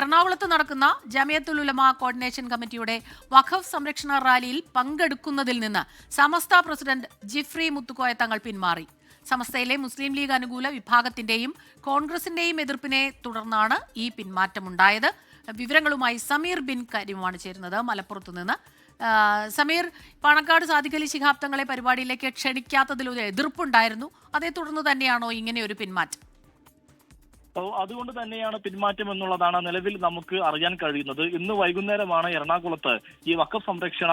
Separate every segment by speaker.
Speaker 1: എറണാകുളത്ത് നടക്കുന്ന ജമിയത്തുൽ ഉലമ കോർഡിനേഷൻ കമ്മിറ്റിയുടെ വഖഫ് സംരക്ഷണ റാലിയിൽ പങ്കെടുക്കുന്നതിൽ നിന്ന് സമസ്ത പ്രസിഡന്റ് ജിഫ്രി മുത്തുക്കോയ തങ്ങൾ പിന്മാറി. സമസ്തയിലെ മുസ്ലിം ലീഗ് അനുകൂല വിഭാഗത്തിന്റെയും കോൺഗ്രസിന്റെയും എതിർപ്പിനെ തുടർന്നാണ് ഈ പിന്മാറ്റമുണ്ടായത്. വിവരങ്ങളുമായി സമീർ ബിൻ കരീമാണ് ചേരുന്നത് മലപ്പുറത്ത് നിന്ന്. സമീർ, പാണക്കാട് സാദിഖ് അലി ശിഹാബ് തങ്ങളെ പരിപാടിയിലേക്ക് ക്ഷണിക്കാത്തതിൽ ഒരു എതിർപ്പുണ്ടായിരുന്നു. അതേ തുടർന്ന് തന്നെയാണോ ഇങ്ങനെ ഒരു പിന്മാറ്റം?
Speaker 2: അതുകൊണ്ട് തന്നെയാണ് പിന്മാറ്റം എന്നുള്ളതാണ് നിലവിൽ നമുക്ക് അറിയാൻ കഴിയുന്നത്. ഇന്ന് വൈകുന്നേരമാണ് എറണാകുളത്ത് ഈ വഖഫ് സംരക്ഷണ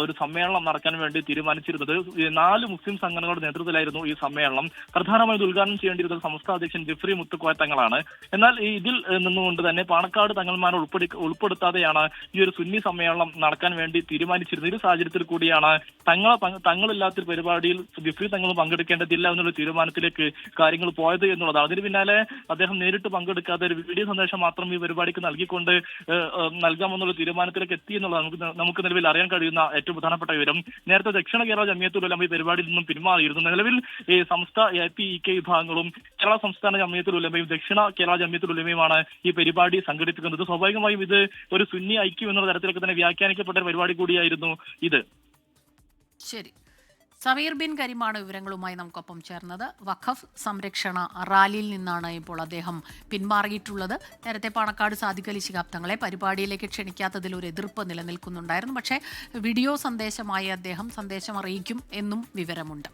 Speaker 2: ഒരു സമ്മേളനം നടക്കാൻ വേണ്ടി തീരുമാനിച്ചിരുന്നത്. 4 മുസ്ലിം സംഘടനകളുടെ നേതൃത്വത്തിലായിരുന്നു ഈ സമ്മേളനം. പ്രധാനമായും ഉദ്ഘാടനം ചെയ്യേണ്ടിയിരുന്നത് സംസ്ഥാന അധ്യക്ഷൻ ജിഫ്രി മുത്തുക്കോയ തങ്ങളാണ്. എന്നാൽ ഇതിൽ നിന്നുകൊണ്ട് തന്നെ പാണക്കാട് തങ്ങൾമാരെ ഉൾപ്പെടുത്താതെയാണ് ഈ ഒരു സുന്നി സമ്മേളനം നടക്കാൻ വേണ്ടി തീരുമാനിച്ചിരുന്നത്. ഈ സാഹചര്യത്തിൽ കൂടിയാണ് തങ്ങളില്ലാത്തൊരു പരിപാടിയിൽ ജിഫ്രി തങ്ങൾ പങ്കെടുക്കേണ്ടതില്ല എന്നുള്ള തീരുമാനത്തിലേക്ക് കാര്യങ്ങൾ പോയത് എന്നുള്ളതാണ്. അതിന് പിന്നാലെ അദ്ദേഹം നേരിട്ട് പങ്കെടുക്കാതെ ഒരു വീഡിയോ സന്ദേശം മാത്രം ഈ പരിപാടിക്ക് നൽകിക്കൊണ്ട് നൽകാമെന്നുള്ള തീരുമാനത്തിലേക്ക് എത്തി എന്നുള്ളത് നമുക്ക് നിലവിൽ അറിയാൻ കഴിയുന്ന ഏറ്റവും പ്രധാനപ്പെട്ട വിവരം. നേരത്തെ ദക്ഷിണ കേരള ജമിയത്തുൽ ഉലമ ഈ പരിപാടിയിൽ നിന്നും പിന്മാറിയിരുന്നു. നിലവിൽ ഈ സംസ്ഥ APEK വിഭാഗങ്ങളും കേരള സംസ്ഥാന ജമിയത്തുൽ ഉലമയും ദക്ഷിണ കേരള ജമിയത്തുൽ ഉലമയുമാണ് ഈ പരിപാടി സംഘടിപ്പിക്കുന്നത്. സ്വാഭാവികമായും ഇത് ഒരു സുന്നി ഐക്യം എന്നുള്ള തരത്തിലൊക്കെ തന്നെ വ്യാഖ്യാനിക്കപ്പെട്ട ഒരു പരിപാടി കൂടിയായിരുന്നു ഇത്.
Speaker 1: ശരി, സമീർ ബിൻ കരീമാണ് വിവരങ്ങളുമായി നമുക്കൊപ്പം ചേർന്നത്. വഖഫ് സംരക്ഷണ റാലിയിൽ നിന്നാണ് ഇപ്പോൾ അദ്ദേഹം പിന്മാറിയിട്ടുള്ളത്. നേരത്തെ പാണക്കാട് സാദിഖ് അലി ശിഹാബ് തങ്ങളെ പരിപാടിയിലേക്ക് ക്ഷണിക്കാത്തതിൽ ഒരു എതിർപ്പ് നിലനിൽക്കുന്നുണ്ടായിരുന്നു. പക്ഷേ വീഡിയോ സന്ദേശമായി അദ്ദേഹം സന്ദേശം അറിയിക്കും എന്നും വിവരമുണ്ട്.